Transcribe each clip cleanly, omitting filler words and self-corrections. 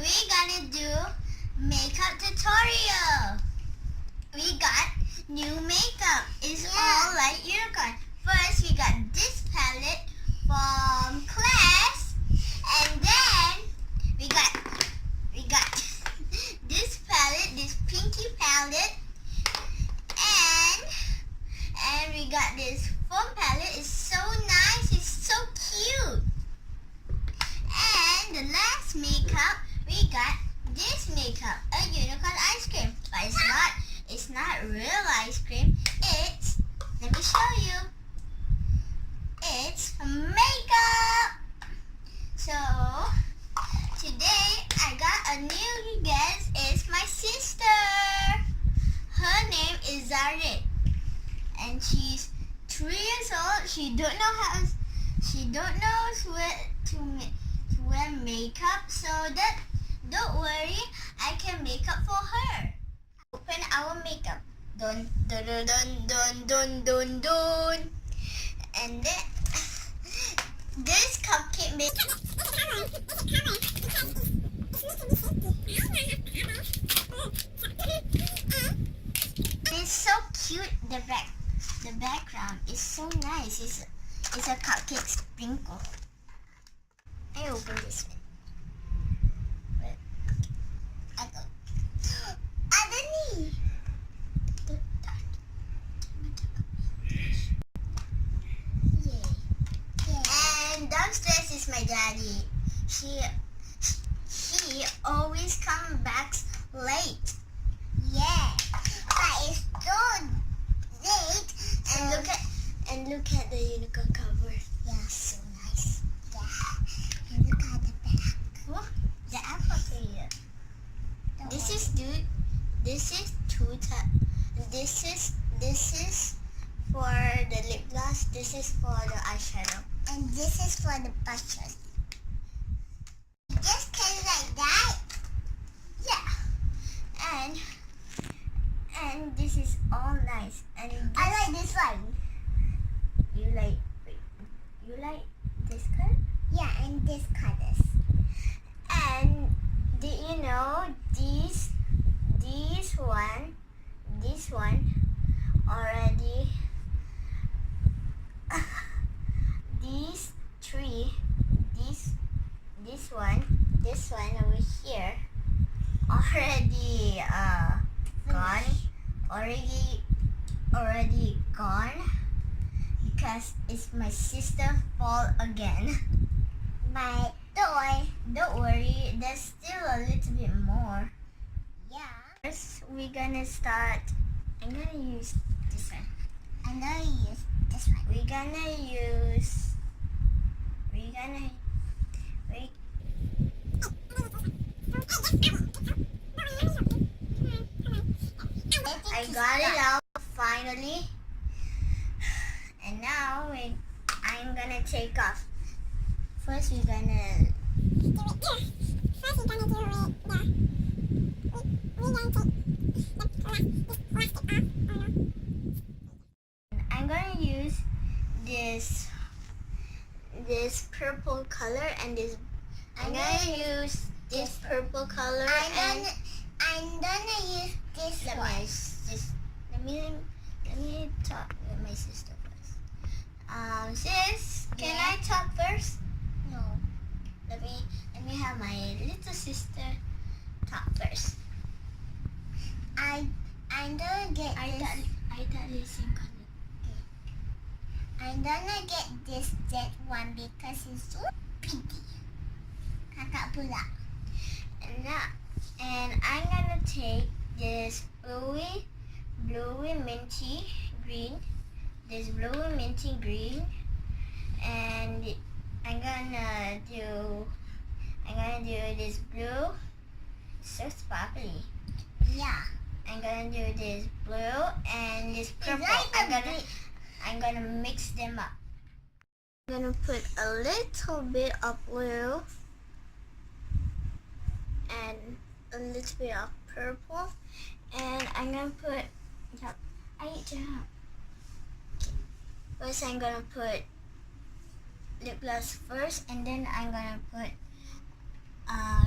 we're gonna do makeup tutorial. We got new makeup. It's all like unicorn. First, we got this palette from class, and then we got this palette, this pinky palette, and we got this foam palette. It's so nice. It's so cute. And the last makeup, we got this makeup, a unicorn ice cream. But it's not real ice cream. It's, let me show you. It's makeup. So today I got a new guest. It's my sister. Her name is Zarit, and she's 3 years old. She don't know to wear makeup, so that don't worry, I can make up for her. Open our makeup. Dun dun dun dun dun dun dun. And then this cupcake makeup. It's so cute. The background is so nice. It's a cupcake sprinkle. I open this one. But I go. Underneath. And downstairs is my daddy. He always comes back late. Yeah, but it's so late. And look at the unicorn cover. Yeah, so nice. Yeah. And look at the back. Oh, the apple here. This is for the lip gloss. This is for the eyeshadow. And this is for the brushes. Just came like that. Yeah. And this is all nice. And I like this one. You like this color? Yeah, and this colors. And did you know this one already these three, this one over here already gone because it's my sister fault again. But don't worry, there's still a little bit more. Yeah. First, we're gonna start. I'm gonna use this one. I'm gonna use this one. We're gonna use. I got it out finally, and now I'm gonna take off. First, we're gonna do it here. First, we're gonna do it there. We're gonna take the plastic off. I'm gonna use this purple color and this. I'm gonna use this purple color I'm gonna use this one. Let me talk with my sister first. Sis, can I talk first? No. Let me have my little sister talk first. I'm gonna get this. I thought it's same color. Okay. I'm gonna get this jet one because it's so pretty. Kakak pula. And I'm gonna take this bluey minty green. This bluey minty green, and I'm gonna do this blue. So sparkly. Yeah. I'm gonna do this blue and this purple. I'm gonna mix them up. I'm gonna put a little bit of blue and a little bit of purple, and I'm gonna put. I need to help. First, I'm gonna put lip gloss first, and then I'm gonna put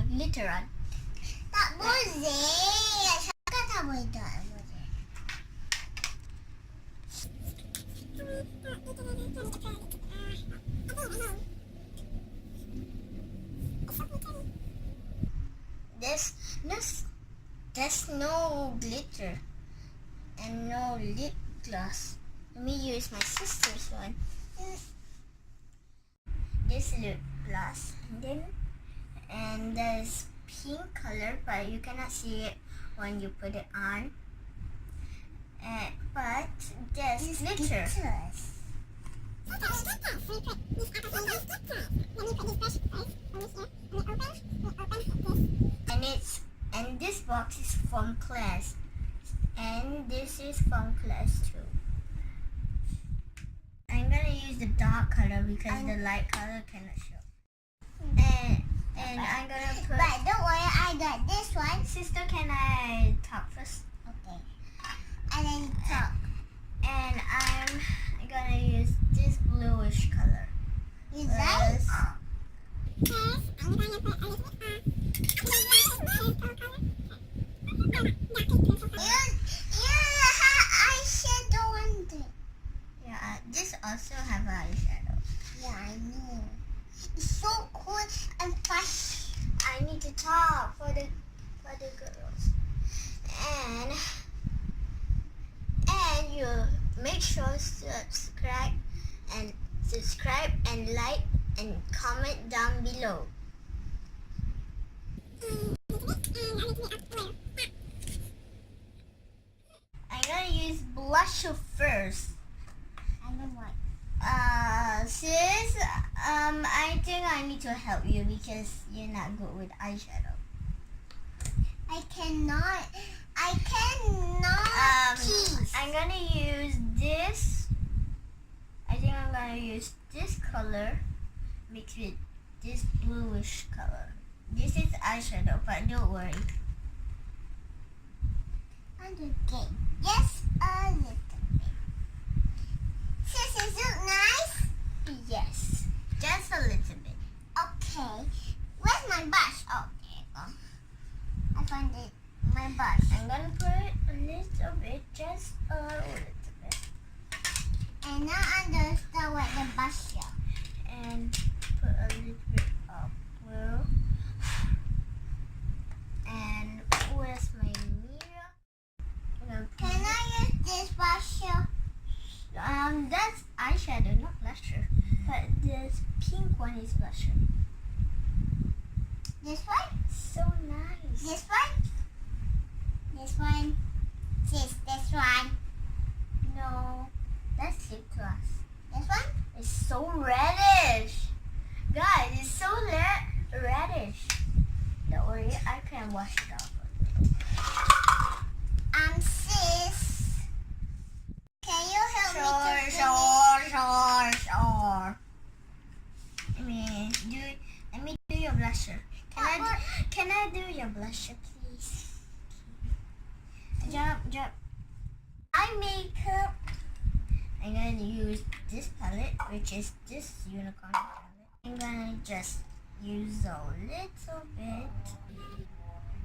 glitter on. Tak boleh. Cakap tak boleh. Tak boleh. There's no glitter and no lip gloss. Let me use my sister's one. This lip gloss, and there's pink color, but you cannot see it when you put it on. But there's glitter. And this box is from class, and this is from class too. I'm gonna use the dark color because the light color cannot show. And I'm gonna put. But don't worry, I got this one. Sister, can I talk first? Okay. And then talk. And I'm gonna use this bluish color. Is that? Yes. I'm gonna put a little bit. You have eyeshadow on it. Yeah, this also have eyeshadow. Yeah, I know. It's so cool and fast. I need to talk for the girls. And you make sure subscribe and like and comment down below. I'm gonna use blusher first. I know what. Sis, I think I need to help you because you're not good with eyeshadow. I cannot. I'm gonna use this. I think I'm gonna use this color mixed with this bluish color. This is eyeshadow, but don't worry. Okay. Yes, a little bit. Sis, is it nice? Yes, just a little bit. Okay. Where's my brush? Oh, there you go. I found it. My brush. I'm gonna put a little bit, just a little bit. And now I understand what the brush is. And put a little bit of blue. And where's my mirror? Can I use this blusher? That's eyeshadow, not blusher. But this pink one is blusher. This one? So nice. This one? This one? This one? No, that's lip gloss. This one? It's so reddish. Guys, it's so reddish. Don't worry, I can wash it off. Sis, can you help me to Sure. Let me do your blusher. Can I do your blusher, please? Jump. Eye makeup. I'm gonna use this palette, which is this unicorn palette. I'm gonna just use a little bit.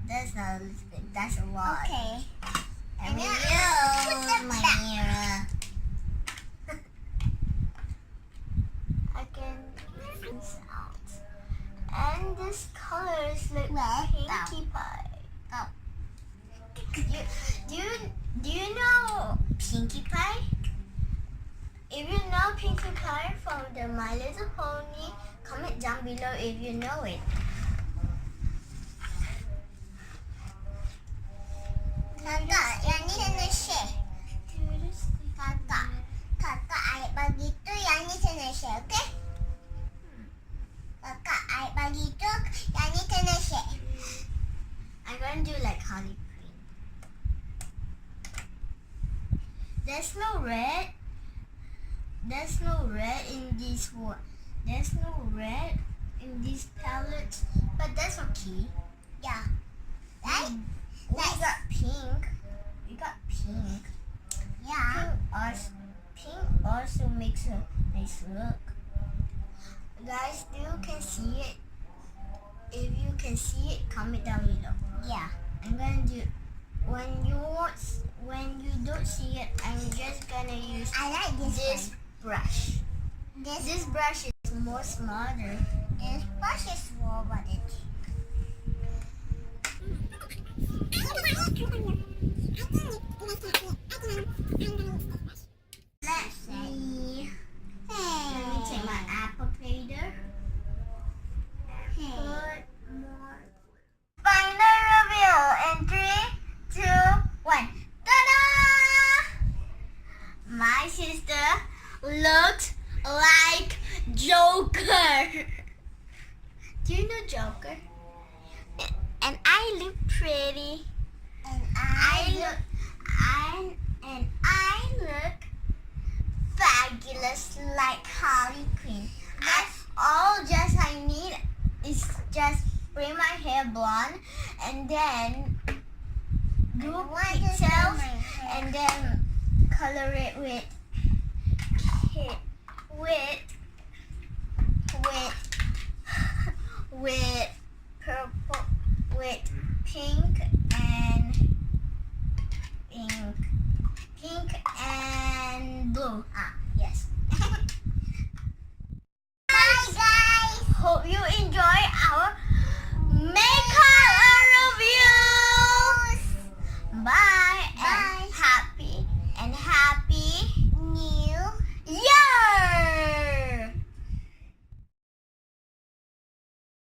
That's not a little bit. That's a lot. Okay. And we use my mirror. I can use this out. And this colors look pinkie pie. Oh. Do you know Pinkie Pie? If you know Pinkie Pie from the My Little Pony, comment down below if you know it. Kakak, yang ni kena share. Kakak, I bagi tu yang ni kena share, okay? Kakak, I bagi tu yang ni kena share. I'm going to do like Harley Quinn. There's no red. There's no red in this one. There's no red in these palettes, but that's okay. Yeah. Right? We got pink. Yeah. Pink also makes a nice look. Guys, do you can see it? If you can see it, comment down below. Yeah, I'm gonna do. When you don't see it, I'm just gonna use. I like this brush. This brush is more smarter. This brush is small, but it's. Let's see. Let me take my applicator. Put more. Final reveal in 3, 2, 1. Ta-da! My sister looks like Joker. Do you know Joker? And I look pretty. And I look fabulous like Harley Quinn. All just I need is just spray my hair blonde and then do pigtails and then color it with purple, with pink